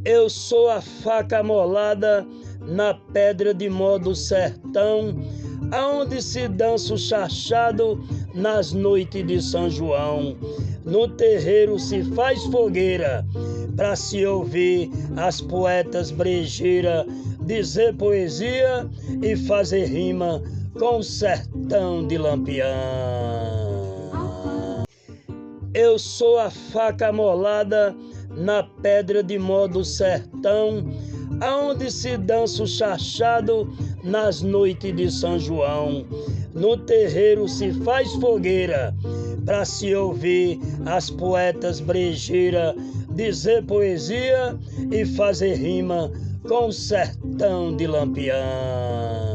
Eu sou a faca molada na pedra de mó do sertão, aonde se dança o chachado nas noites de São João. No terreiro se faz fogueira pra se ouvir as poetas brejeiras dizer poesia e fazer rima com o sertão de Lampião. Eu sou a faca molada na pedra de mó do sertão, aonde se dança o chachado nas noites de São João. No terreiro se faz fogueira pra se ouvir as poetas brejeiras dizer poesia e fazer rima com o sertão de Lampião.